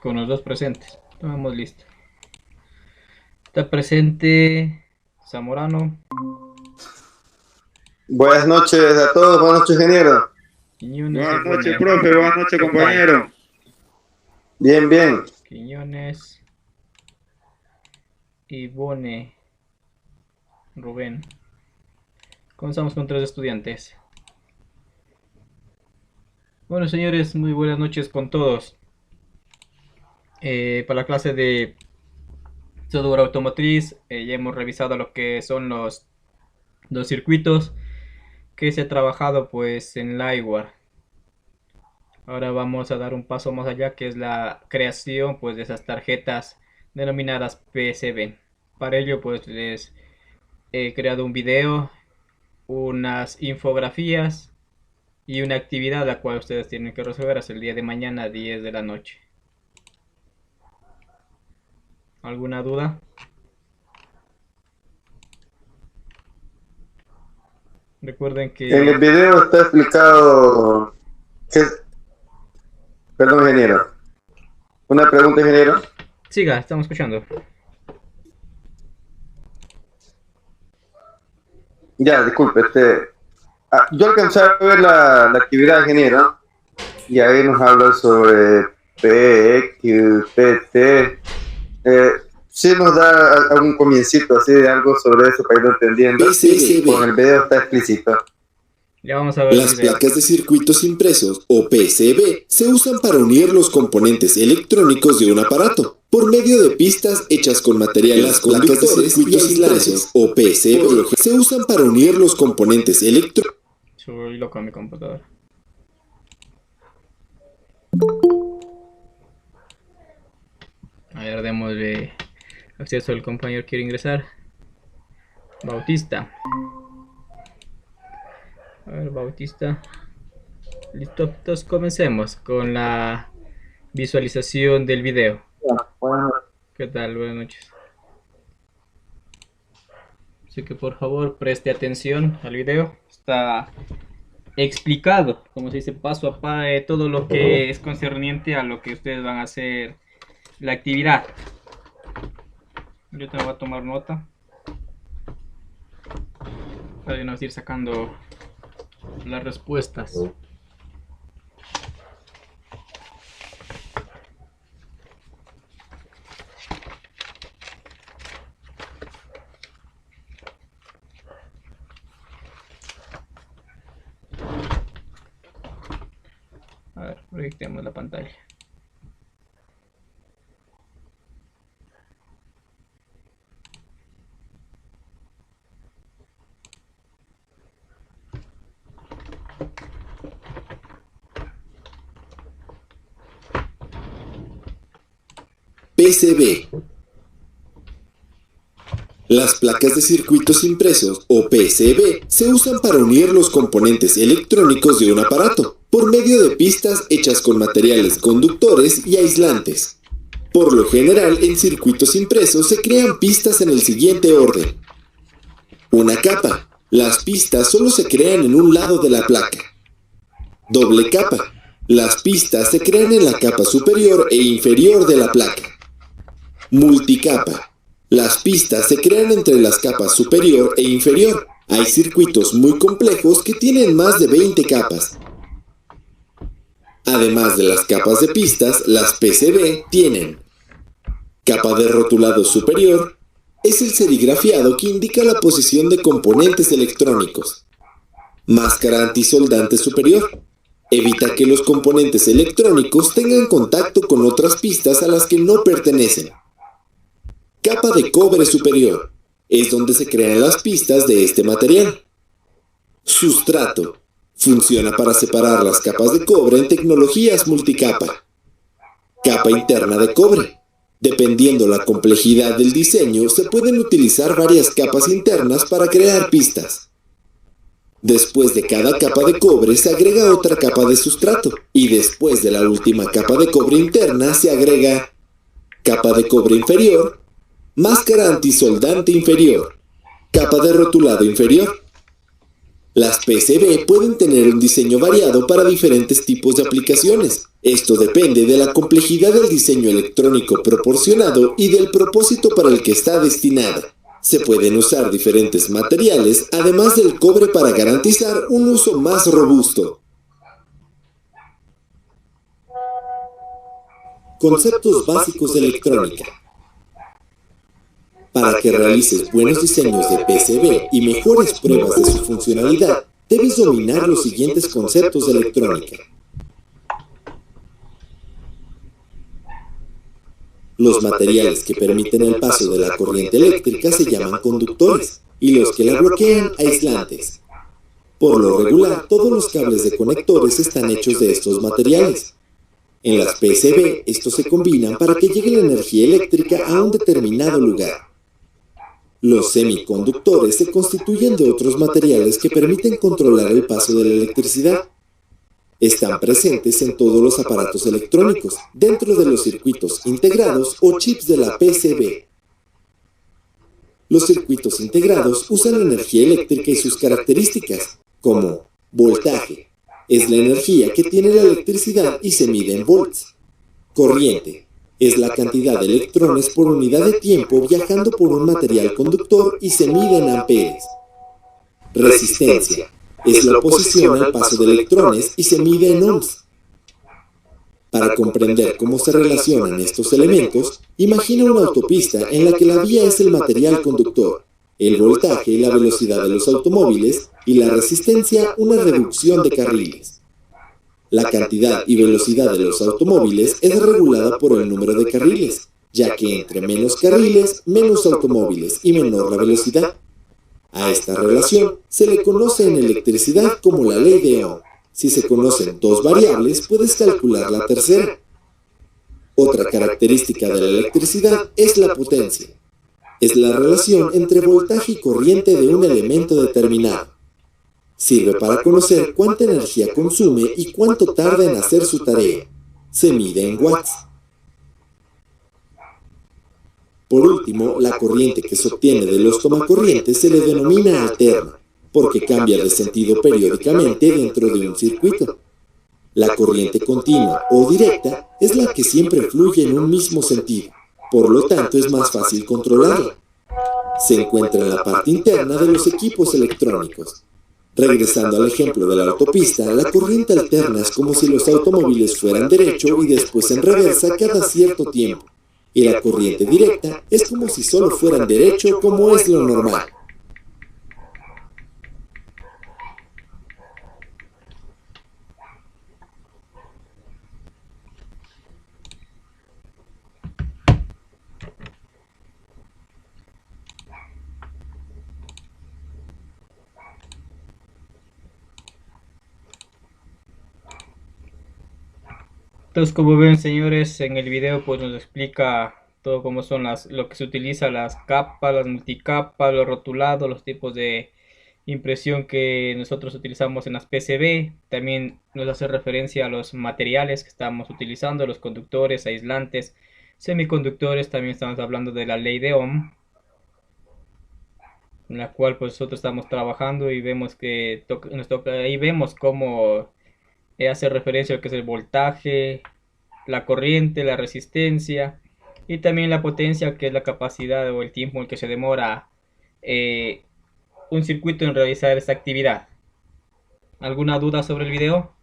con los dos presentes. Vamos, listo. Está presente Zamorano. Buenas noches a todos, buenas noches, ingeniero. Quiñones y Buenas noches, Bone. profe. Buenas noches, compañero. Bien, bien. Quiñones y Bone. Rubén. Comenzamos con 3 estudiantes. Bueno, señores, muy buenas noches con todos. Para la clase de software automotriz, ya hemos revisado lo que son los circuitos que se ha trabajado pues en Liveware. Ahora vamos a dar un paso más allá, que es la creación pues de esas tarjetas denominadas PCB. Para ello pues les he creado un video, unas infografías y una actividad la cual ustedes tienen que resolver hasta el día de mañana a 10 de la noche. ¿Alguna duda? Recuerden que... En el video está explicado que... Perdón, ingeniero. Una pregunta, ingeniero. Siga, estamos escuchando. Ya, disculpe, yo alcancé a ver la actividad, ingeniero, y ahí nos habla sobre P, X, P, T. Sí nos da algún comiencito así de algo sobre eso para irlo entendiendo. PCB. Con el video está explícito. Ya vamos a ver Las el video. placas de circuitos impresos, o PCB, se usan para unir los componentes electrónicos de un aparato, por medio de pistas hechas con materiales conductores y aislantes, o PCB, se usan para unir los componentes electrónicos. Soy loco a mi computadora. A ver, démosle acceso al compañero que quiere ingresar. Bautista. A ver, Bautista. Listo, entonces comencemos con la visualización del video. ¿Qué tal? Buenas noches. Así que por favor preste atención al video. Está explicado, como se dice, paso a paso, todo lo que es concerniente a lo que ustedes van a hacer la actividad. Yo te voy a tomar nota para nos ir sacando las respuestas. A ver, proyectemos la pantalla. PCB. Las placas de circuitos impresos, o PCB, se usan para unir los componentes electrónicos de un aparato, por medio de pistas hechas con materiales conductores y aislantes. Por lo general, en circuitos impresos se crean pistas en el siguiente orden. Una capa. Las pistas solo se crean en un lado de la placa. Doble capa. Las pistas se crean en la capa superior e inferior de la placa. Multicapa. Las pistas se crean entre las capas superior e inferior. Hay circuitos muy complejos que tienen más de 20 capas. Además de las capas de pistas, las PCB tienen capa de rotulado superior. Es el serigrafiado que indica la posición de componentes electrónicos. Máscara antisoldante superior. Evita que los componentes electrónicos tengan contacto con otras pistas a las que no pertenecen. Capa de cobre superior. Es donde se crean las pistas de este material. Sustrato. Funciona para separar las capas de cobre en tecnologías multicapa. Capa interna de cobre. Dependiendo la complejidad del diseño, se pueden utilizar varias capas internas para crear pistas. Después de cada capa de cobre se agrega otra capa de sustrato, y después de la última capa de cobre interna se agrega capa de cobre inferior, máscara antisoldante inferior, capa de rotulado inferior. Las PCB pueden tener un diseño variado para diferentes tipos de aplicaciones. Esto depende de la complejidad del diseño electrónico proporcionado y del propósito para el que está destinada. Se pueden usar diferentes materiales, además del cobre, para garantizar un uso más robusto. Conceptos básicos de electrónica. Para que realices buenos diseños de PCB y mejores pruebas de su funcionalidad, debes dominar los siguientes conceptos de electrónica. Los materiales que permiten el paso de la corriente eléctrica se llaman conductores, y los que la bloquean, aislantes. Por lo regular, todos los cables de conectores están hechos de estos materiales. En las PCB, estos se combinan para que llegue la energía eléctrica a un determinado lugar. Los semiconductores se constituyen de otros materiales que permiten controlar el paso de la electricidad. Están presentes en todos los aparatos electrónicos, dentro de los circuitos integrados o chips de la PCB. Los circuitos integrados usan la energía eléctrica y sus características, como voltaje. Es la energía que tiene la electricidad y se mide en volts. Corriente. Es la cantidad de electrones por unidad de tiempo viajando por un material conductor y se mide en amperes. Resistencia. Es la oposición al paso de electrones y se mide en ohms. Para comprender cómo se relacionan estos elementos, imagina una autopista en la que la vía es el material conductor, el voltaje y la velocidad de los automóviles, y la resistencia una reducción de carriles. La cantidad y velocidad de los automóviles es regulada por el número de carriles, ya que entre menos carriles, menos automóviles y menor la velocidad. A esta relación se le conoce en electricidad como la ley de Ohm. Si se conocen dos variables, puedes calcular la tercera. Otra característica de la electricidad es la potencia. Es la relación entre voltaje y corriente de un elemento determinado. Sirve para conocer cuánta energía consume y cuánto tarda en hacer su tarea. Se mide en watts. Por último, la corriente que se obtiene de los tomacorrientes se le denomina alterna, porque cambia de sentido periódicamente dentro de un circuito. La corriente continua o directa es la que siempre fluye en un mismo sentido, por lo tanto es más fácil controlarla. Se encuentra en la parte interna de los equipos electrónicos. Regresando al ejemplo de la autopista, la corriente alterna es como si los automóviles fueran derecho y después en reversa cada cierto tiempo. Y la corriente directa es como si solo fueran derecho, como es lo normal. Entonces, como ven, señores, en el video pues nos explica todo cómo son lo que se utiliza, las capas, las multicapas, los rotulados, los tipos de impresión que nosotros utilizamos en las PCB. También nos hace referencia a los materiales que estamos utilizando, los conductores, aislantes, semiconductores. También estamos hablando de la ley de Ohm, en la cual pues nosotros estamos trabajando y vemos que ahí vemos cómo hace referencia a lo que es el voltaje, la corriente, la resistencia y también la potencia, que es la capacidad o el tiempo en el que se demora un circuito en realizar esta actividad. ¿Alguna duda sobre el video?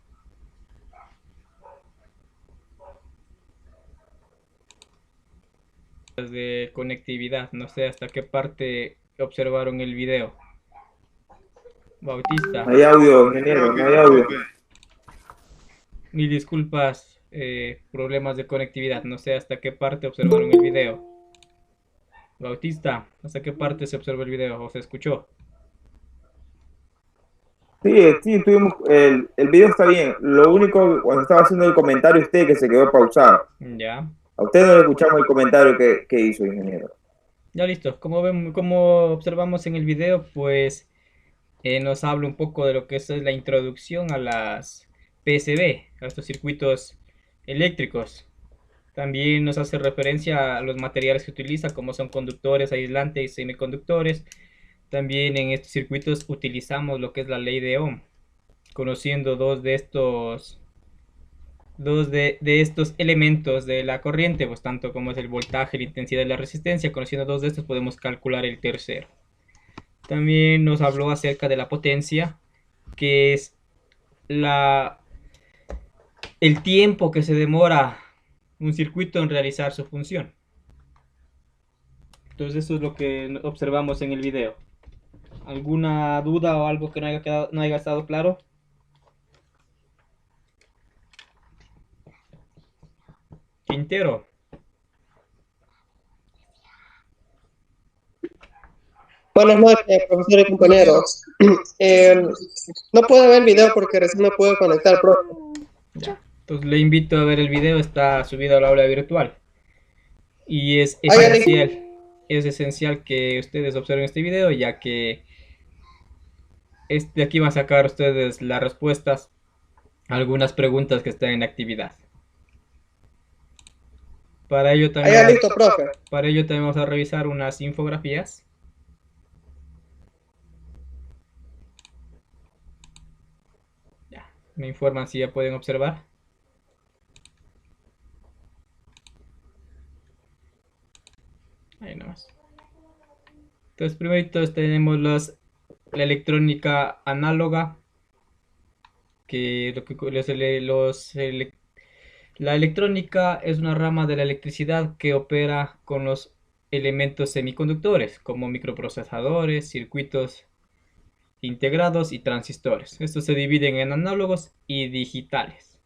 De conectividad, no sé hasta qué parte observaron el video. Bautista. No hay audio, ingeniero, no hay audio. Mil disculpas, problemas de conectividad. No sé hasta qué parte observaron el video. Bautista, ¿hasta qué parte se observó el video o se escuchó? Sí, tuvimos, el video está bien. Lo único, cuando estaba haciendo el comentario usted, que se quedó pausado. Ya. A usted no le escuchamos el comentario que hizo, ingeniero. Ya listo. Como observamos en el video, pues nos habla un poco de lo que es la introducción a las PCB, a estos circuitos eléctricos. También nos hace referencia a los materiales que utiliza, como son conductores, aislantes y semiconductores. También en estos circuitos utilizamos lo que es la ley de Ohm. Conociendo dos de estos elementos de la corriente, pues tanto como es el voltaje, la intensidad y la resistencia, conociendo dos de estos podemos calcular el tercero. También nos habló acerca de la potencia, que es el tiempo que se demora un circuito en realizar su función. Entonces eso es lo que observamos en el video. ¿Alguna duda o algo que no haya estado claro? Quintero. Buenas noches, profesor y compañeros. No puedo ver el video porque recién me puedo conectar, profe. Ya. Entonces le invito a ver el video, está subido al aula virtual. Y es esencial que ustedes observen este video, ya que de aquí van a sacar ustedes las respuestas a algunas preguntas que están en actividad. Para ello también, Listo, profe. para ello también vamos a revisar unas infografías. Ya, me informan si ya pueden observar. Ahí nomás. Entonces, primero tenemos la electrónica análoga, que la electrónica es una rama de la electricidad que opera con los elementos semiconductores, como microprocesadores, circuitos integrados y transistores. Estos se dividen en análogos y digitales.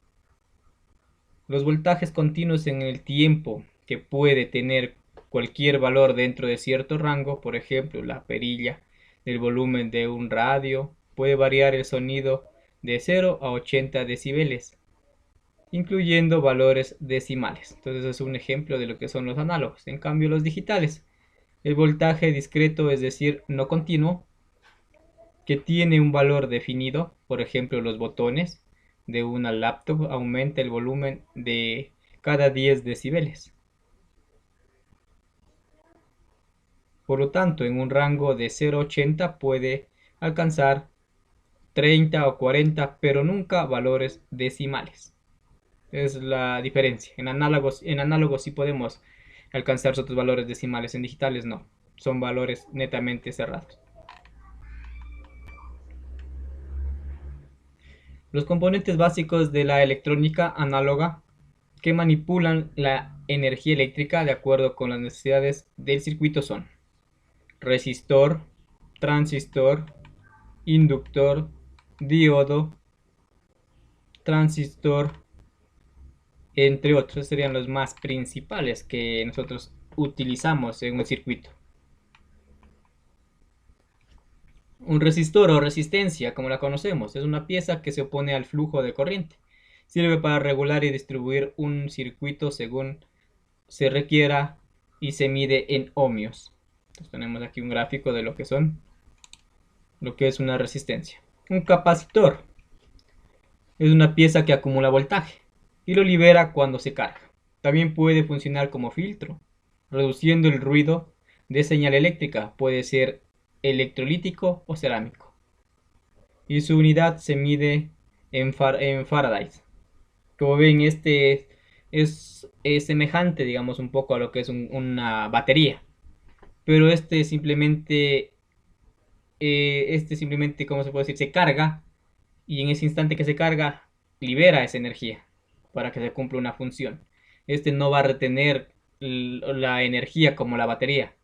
Los voltajes continuos en el tiempo, que puede tener cualquier valor dentro de cierto rango, por ejemplo, la perilla del volumen de un radio, puede variar el sonido de 0 a 80 decibeles, incluyendo valores decimales. Entonces es un ejemplo de lo que son los análogos. En cambio, los digitales, el voltaje discreto, es decir, no continuo, que tiene un valor definido, por ejemplo, los botones de una laptop aumenta el volumen de cada 10 decibeles. Por lo tanto, en un rango de 0 a 80 puede alcanzar 30 o 40, pero nunca valores decimales. Es la diferencia. En análogos sí podemos alcanzar otros valores decimales, en digitales no. Son valores netamente cerrados. Los componentes básicos de la electrónica análoga que manipulan la energía eléctrica de acuerdo con las necesidades del circuito son resistor, transistor, inductor, diodo, transistor, entre otros. Serían los más principales que nosotros utilizamos en un circuito. Un resistor o resistencia, como la conocemos, es una pieza que se opone al flujo de corriente. Sirve para regular y distribuir un circuito según se requiera y se mide en ohmios. Entonces tenemos aquí un gráfico de lo que es una resistencia. Un capacitor es una pieza que acumula voltaje y lo libera cuando se carga. También puede funcionar como filtro, reduciendo el ruido de señal eléctrica. Puede ser electrolítico o cerámico. Y su unidad se mide en Faraday. Como ven, este es semejante, digamos, un poco a lo que es una batería. Pero simplemente, ¿cómo se puede decir? Se carga, y en ese instante que se carga, libera esa energía para que se cumpla una función. Este no va a retener la energía como la batería,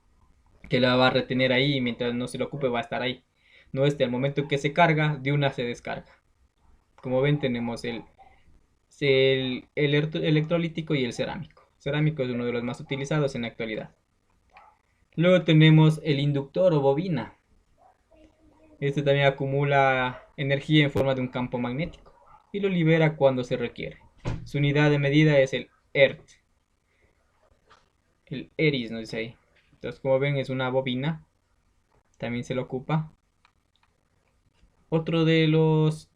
que la va a retener ahí y mientras no se lo ocupe va a estar ahí. No, al momento en que se carga, de una se descarga. Como ven, tenemos el electrolítico y el cerámico. El cerámico es uno de los más utilizados en la actualidad. Luego tenemos el inductor o bobina. Este también acumula energía en forma de un campo magnético y lo libera cuando se requiere. Su unidad de medida es el Hertz. El Eris, no dice ahí. Entonces, como ven, es una bobina. También se lo ocupa. Otro de los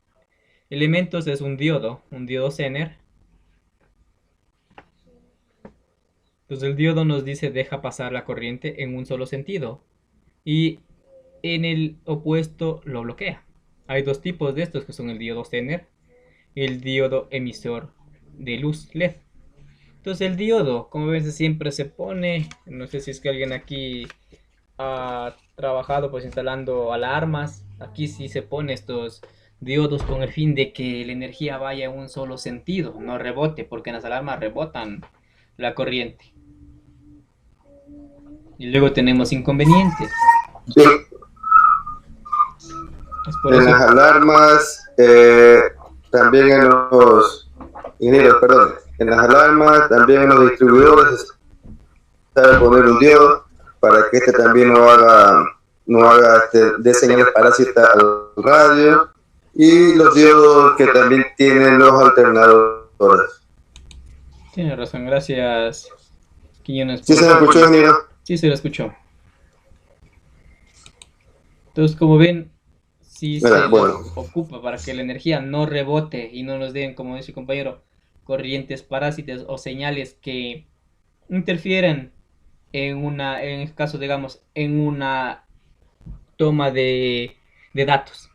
elementos es un diodo Zener. Entonces el diodo nos dice deja pasar la corriente en un solo sentido y en el opuesto lo bloquea. Hay dos tipos de estos que son el diodo Zener y el diodo emisor de luz LED. Entonces el diodo, como ven, siempre se pone, no sé si es que alguien aquí ha trabajado pues instalando alarmas. Aquí sí se pone estos diodos con el fin de que la energía vaya en un solo sentido, no rebote, porque en las alarmas rebotan la corriente. Y luego tenemos inconvenientes. Sí, Es por en eso. las alarmas, también en los ingenieros, perdón, en las alarmas, también en los distribuidores, se sabe poner un diodo para que este también no haga de señales parásitas al radio, y los diodos que también tienen los alternadores. Tiene razón, gracias, Quiñones. ¿Sí se me escuchó, ingeniero? Sí, se lo escuchó. Entonces, como ven, si se Bueno, ocupa para que la energía no rebote y no nos den, como dice el compañero, corrientes parásitas o señales que interfieren en el caso, digamos, en una toma de datos.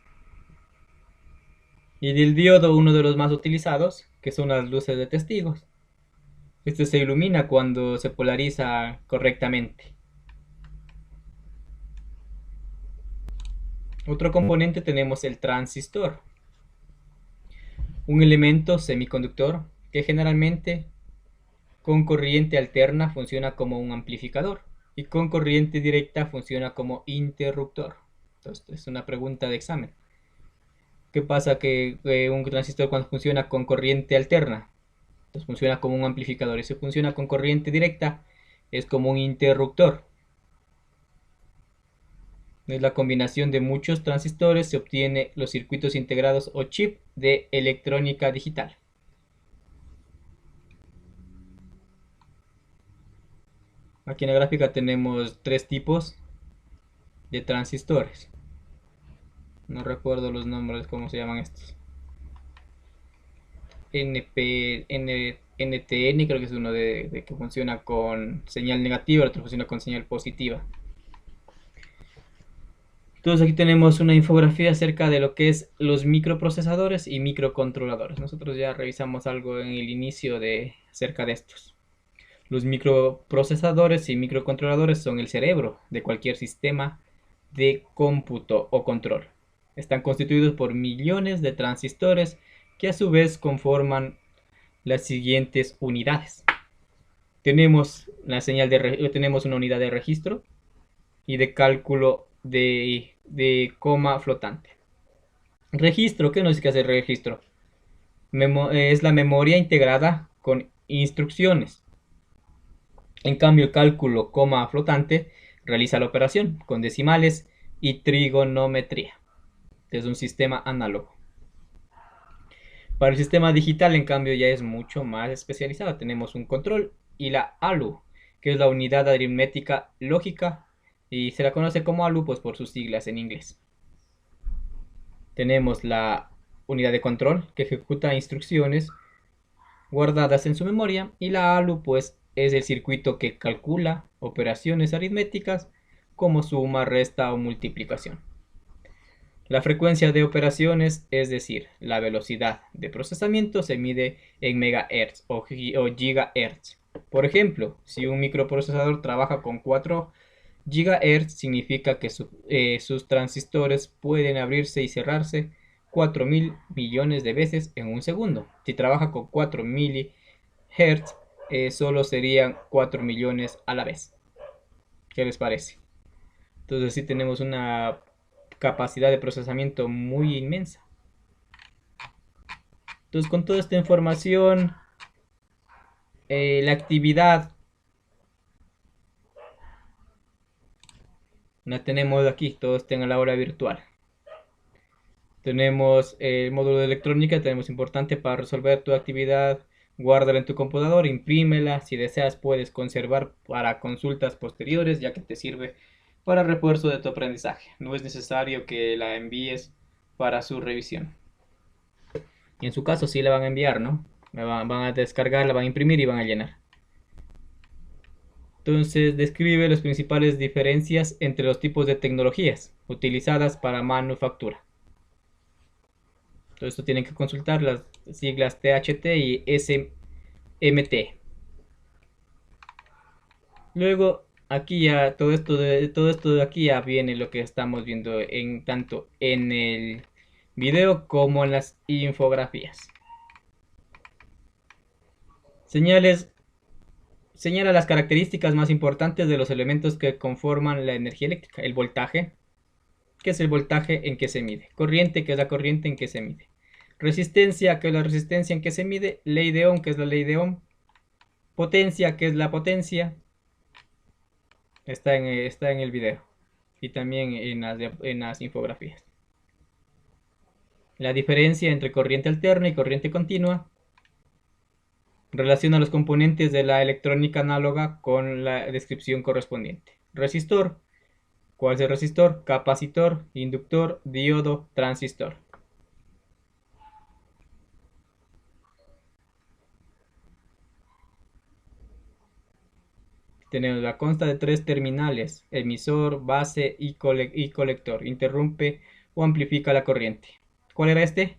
Y del diodo, uno de los más utilizados, que son las luces de testigos. Este se ilumina cuando se polariza correctamente. Otro componente tenemos el transistor, un elemento semiconductor que generalmente con corriente alterna funciona como un amplificador y con corriente directa funciona como interruptor. Entonces es una pregunta de examen. ¿Qué pasa que un transistor cuando funciona con corriente alterna? Entonces funciona como un amplificador, y si funciona con corriente directa es como un interruptor. Es la combinación de muchos transistores, se obtiene los circuitos integrados o chip de electrónica digital. Aquí en la gráfica tenemos tres tipos de transistores. No recuerdo los nombres, cómo se llaman estos. NTN creo que es uno de que funciona con señal negativa, el otro funciona con señal positiva. Entonces aquí tenemos una infografía acerca de lo que es los microprocesadores y microcontroladores. Nosotros ya revisamos algo en el inicio acerca de estos. Los microprocesadores y microcontroladores son el cerebro de cualquier sistema de cómputo o control. Están constituidos por millones de transistores que a su vez conforman las siguientes unidades. Tenemos tenemos una unidad de registro y de cálculo de coma flotante. Registro, ¿qué nos dice que hace registro? Es la memoria integrada con instrucciones. En cambio, el cálculo coma flotante realiza la operación con decimales y trigonometría. Es un sistema análogo. Para el sistema digital, en cambio, ya es mucho más especializado. Tenemos un control y la ALU, que es la unidad aritmética lógica, y se la conoce como ALU pues por sus siglas en inglés. Tenemos la unidad de control, que ejecuta instrucciones guardadas en su memoria, y la ALU pues es el circuito que calcula operaciones aritméticas como suma, resta o multiplicación. La frecuencia de operaciones, es decir, la velocidad de procesamiento, se mide en megahertz o gigahertz. Por ejemplo, si un microprocesador trabaja con 4 gigahertz, significa que sus transistores pueden abrirse y cerrarse 4.000 millones de veces en un segundo. Si trabaja con 4 milihertz, solo serían 4 millones a la vez. ¿Qué les parece? Entonces sí tenemos una capacidad de procesamiento muy inmensa. Entonces con toda esta información, la actividad la tenemos aquí, todo está en la hora virtual. Tenemos el módulo de electrónica, tenemos importante para resolver tu actividad. Guárdala en tu computador, imprímela, si deseas puedes conservar para consultas posteriores, ya que te sirve para refuerzo de tu aprendizaje. No es necesario que la envíes para su revisión. Y en su caso sí la van a enviar, ¿no? Van a descargar, la van a imprimir y van a llenar. Entonces describe las principales diferencias entre los tipos de tecnologías utilizadas para manufactura. Todo esto tienen que consultar las siglas THT y SMT. Luego aquí ya todo esto de aquí ya viene lo que estamos viendo tanto en el video como en las infografías. Señala las características más importantes de los elementos que conforman la energía eléctrica. El voltaje, que es el voltaje en que se mide. Corriente, que es la corriente en que se mide. Resistencia, que es la resistencia en que se mide. Ley de Ohm, que es la ley de Ohm. Potencia, que es la potencia. Está en el video. Y también en las infografías. La diferencia entre corriente alterna y corriente continua. Relaciona los componentes de la electrónica análoga con la descripción correspondiente. Resistor. ¿Cuál es el resistor? Capacitor, inductor, diodo, transistor. Tenemos la consta de 3 terminales: emisor, base y colector. Interrumpe o amplifica la corriente. ¿Cuál era este?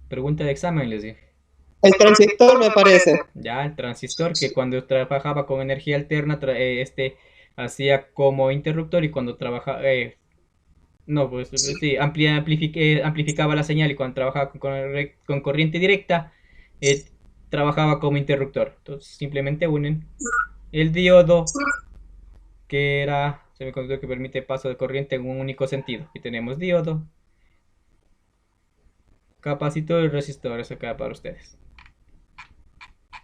Pregunta de examen, les dije. El transistor me parece. Ya, el transistor, que cuando trabajaba con energía alterna, hacía como interruptor, y cuando trabajaba, no, pues sí, amplificaba la señal, y cuando trabajaba con corriente directa, trabajaba como interruptor. Entonces simplemente unen. El diodo, que era semiconductor que permite paso de corriente en un único sentido. Y tenemos diodo, capacitor y resistor. Eso queda para ustedes.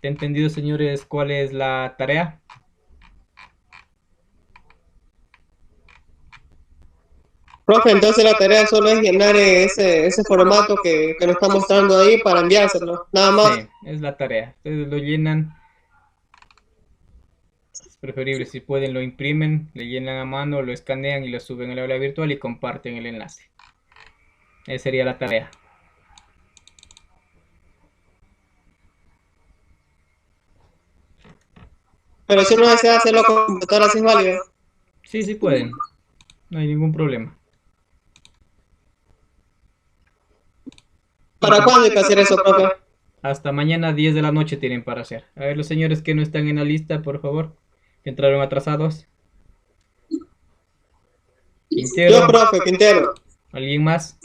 ¿Entendido, señores, cuál es la tarea? Profe, entonces la tarea solo es llenar ese formato que nos está mostrando ahí para enviárselo, nada más. Sí, es la tarea. Ustedes lo llenan. Es preferible, si pueden, lo imprimen, le llenan a mano, lo escanean y lo suben al aula virtual y comparten el enlace. Esa sería la tarea. Pero si no desea hacerlo con computadora, ¿sí es válido? Sí, sí pueden. No hay ningún problema. ¿Para cuándo hay que hacer eso, profe? Hasta mañana 10 de la noche tienen para hacer. A ver, los señores que no están en la lista, por favor. Que entraron atrasados. Quintero. Yo, profe, Quintero. ¿Alguien más?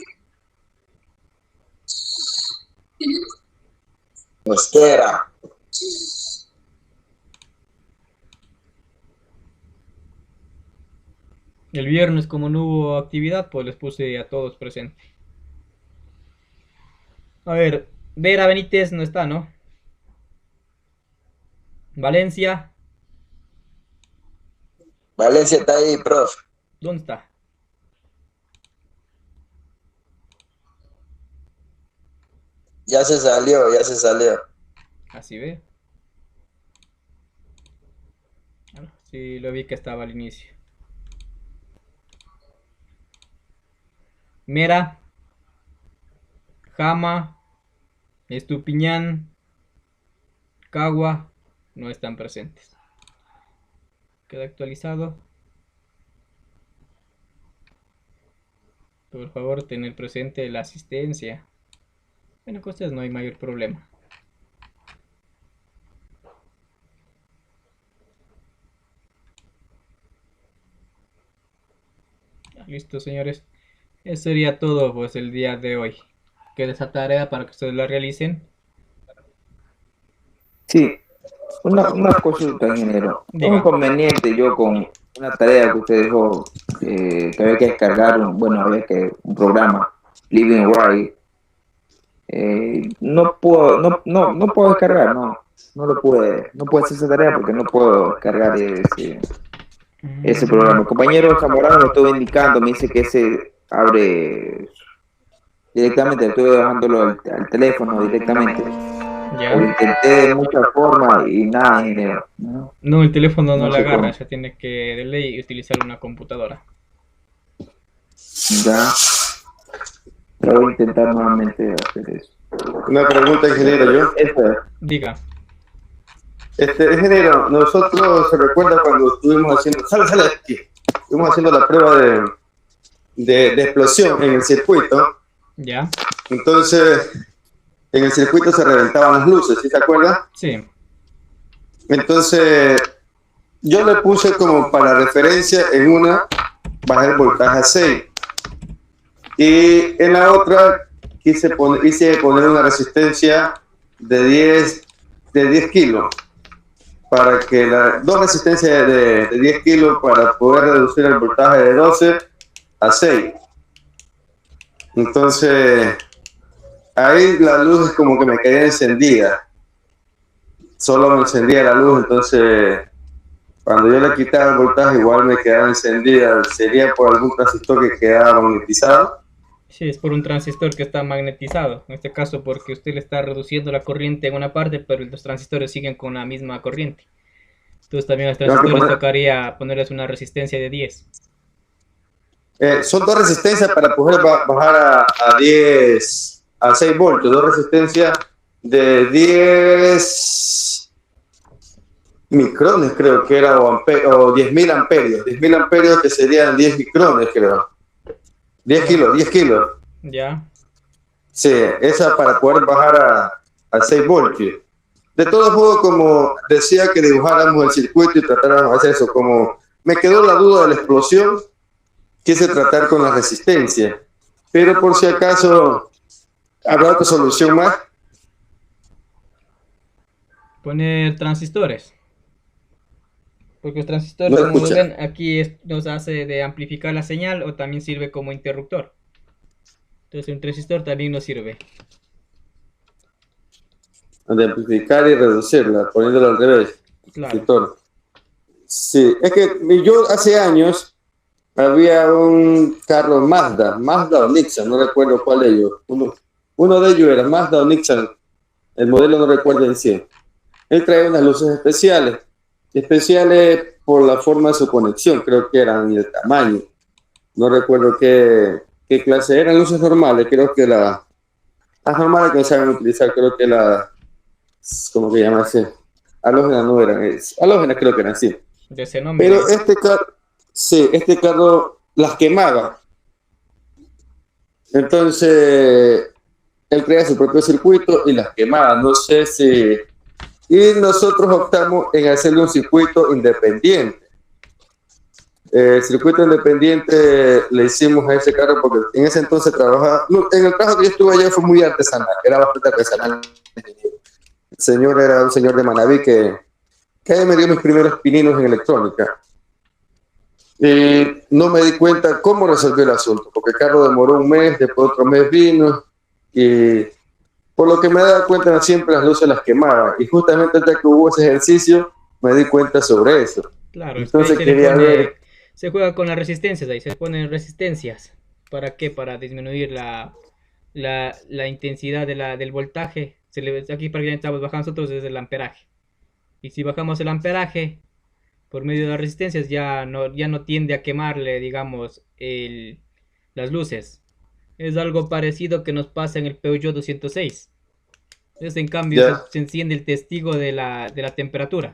Mosquera. El viernes, como no hubo actividad, pues les puse a todos presentes. A ver, Vera Benítez no está, ¿no? Valencia, Valencia está ahí, profe. ¿dónde está? Ya se salió, ya se salió. Así ve. Sí, lo vi que estaba al inicio. Mera, Jama, Estupiñán, Cagua no están presentes. Queda actualizado. Por favor, tener presente la asistencia. Bueno, con ustedes no hay mayor problema. Listo, señores. Eso sería todo, pues, el día de hoy. Queda esa tarea para que ustedes la realicen. Sí, una consulta, ingeniero. Diga. Un inconveniente yo con una tarea que usted dejó, que había que descargar, un programa, Living Right. No puedo descargar, no puedo hacer esa tarea porque no puedo descargar ese programa. El compañero Zamorano me estuvo indicando, me dice que ese abre directamente, estuve bajándolo al teléfono directamente. Ya. Lo intenté de muchas formas y nada, ingeniero. No, el teléfono no No le sé agarra, cómo. se tiene que de ley utilizar una computadora. Ya. Pero voy a intentar nuevamente hacer eso. Una pregunta, ingeniero, yo. Eso es. Diga. Ingeniero, nosotros se recuerda cuando estuvimos haciendo, sale de aquí, estuvimos haciendo la prueba de explosión en el circuito. ¿Ya? Entonces, en el circuito se reventaban las luces, ¿sí te acuerdas? Sí. Entonces, yo le puse como para referencia en una, bajé el voltaje a 6. Y en la otra hice poner una resistencia de 10 kilos. Para que dos resistencias de 10 kilos para poder reducir el voltaje de 12 a 6. Entonces, ahí la luz es como que me quedé encendida. Solo me encendía la luz, entonces cuando yo le quitaba el voltaje igual me quedaba encendida. ¿Sería por algún transistor que quedaba magnetizado? Sí, es por un transistor que está magnetizado. En este caso porque usted le está reduciendo la corriente en una parte, pero los transistores siguen con la misma corriente. Entonces también a los transistores tocaría ponerles una resistencia de 10. Son dos resistencias para poder bajar a 10, a 6 voltios. Dos resistencias de 10 micrones, creo que era, o 10.000 amperios. 10.000 amperios que serían 10 micrones, creo. 10 kilos. Ya. Sí, esa para poder bajar a 6 voltios. De todos modos, como decía que dibujáramos el circuito y tratáramos de hacer eso, como me quedó la duda de la explosión, quise tratar con la resistencia. Pero por si acaso, ¿habrá otra solución más? Poner transistores. Porque los transistores, No como lo escucha. ven, aquí nos hace de amplificar la señal o también sirve como interruptor. Entonces un transistor también nos sirve. De amplificar y reducirla, poniéndolo al revés. Claro. Sí, es que yo hace años había un carro Mazda o Nixon, no recuerdo cuál de ellos. Uno de ellos era Mazda o Nixon, el modelo no recuerdo en sí. Él traía unas luces especiales por la forma de su conexión, creo que eran, y el tamaño. No recuerdo qué clase eran, luces normales, creo que las normales que saben utilizar, creo que ¿cómo que llamarse? Halógenas no eran, halógenas creo que eran, sí. De ese nombre. Pero este carro las quemaba. Entonces, él crea su propio circuito y las quemaba. No sé si... Y nosotros optamos en hacerle un circuito independiente. El circuito independiente le hicimos a ese carro porque en ese entonces trabajaba... No, en el trabajo que yo estuve allá fue muy artesanal, era bastante artesanal. El señor era un señor de Manaví que me dio mis primeros pininos en electrónica. Y no me di cuenta cómo resolvió el asunto, porque el carro demoró un mes, después otro mes vino, y por lo que me he dado cuenta siempre las luces las quemaba, y justamente antes que hubo ese ejercicio me di cuenta sobre eso. Claro, Entonces ahí quería ver... se juega con las resistencias, ahí se ponen resistencias. ¿Para qué? Para disminuir la intensidad del voltaje. Aquí para que estamos bajando nosotros es el amperaje. Y si bajamos el amperaje por medio de las resistencias ya no tiende a quemarle, digamos, las luces. Es algo parecido que nos pasa en el Peugeot 206. Entonces, en cambio, se enciende el testigo de la temperatura.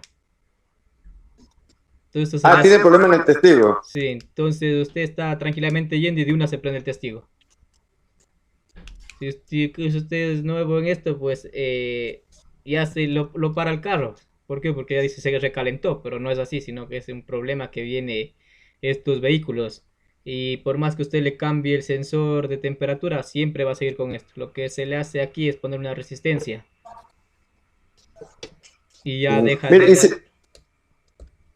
Entonces, tiene problema en el testigo. Sí, entonces usted está tranquilamente yendo y de una se prende el testigo. Si usted es nuevo en esto, pues ya lo para el carro. ¿Por qué? Porque ya dice se recalentó, pero no es así, sino que es un problema que viene estos vehículos. Y por más que usted le cambie el sensor de temperatura, siempre va a seguir con esto. Lo que se le hace aquí es poner una resistencia. Y ya deja de...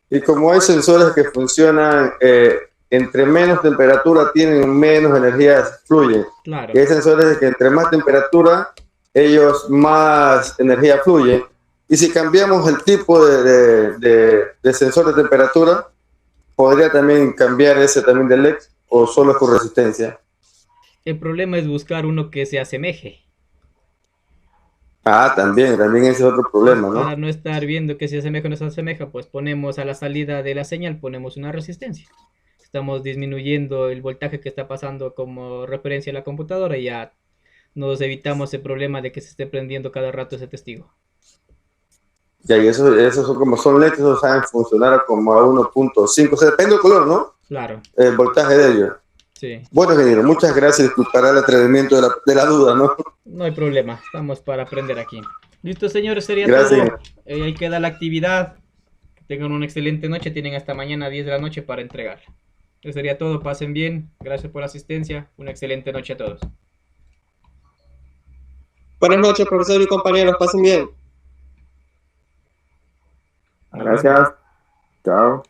Y como hay sensores que funcionan, entre menos temperatura tienen, menos energía fluye. Claro. Y hay sensores que entre más temperatura, ellos más energía fluye. Y si cambiamos el tipo de sensor de temperatura, podría también cambiar ese también de LED o solo con resistencia. El problema es buscar uno que se asemeje. También ese es otro problema, ¿no? Para no estar viendo que se asemeja o no se asemeja, pues ponemos a la salida de la señal, ponemos una resistencia. Estamos disminuyendo el voltaje que está pasando como referencia a la computadora y ya nos evitamos el problema de que se esté prendiendo cada rato ese testigo. Ya, y esos son como son lentes, esos saben funcionar como a 1.5, o sea, depende del color, ¿no? Claro, El voltaje de ellos. sí. Bueno, ingeniero, muchas gracias. Disculpará el atrevimiento de la duda, ¿no? No hay problema, estamos para aprender aquí. Listo, señores, sería Gracias. todo. Ahí queda la actividad. Que tengan una excelente noche. Tienen hasta mañana 10 de la noche para entregarla. Eso sería todo. Pasen bien. Gracias por la asistencia. Una excelente noche a todos. Buenas noches, profesor y compañeros. Pasen bien. Gracias. Chao.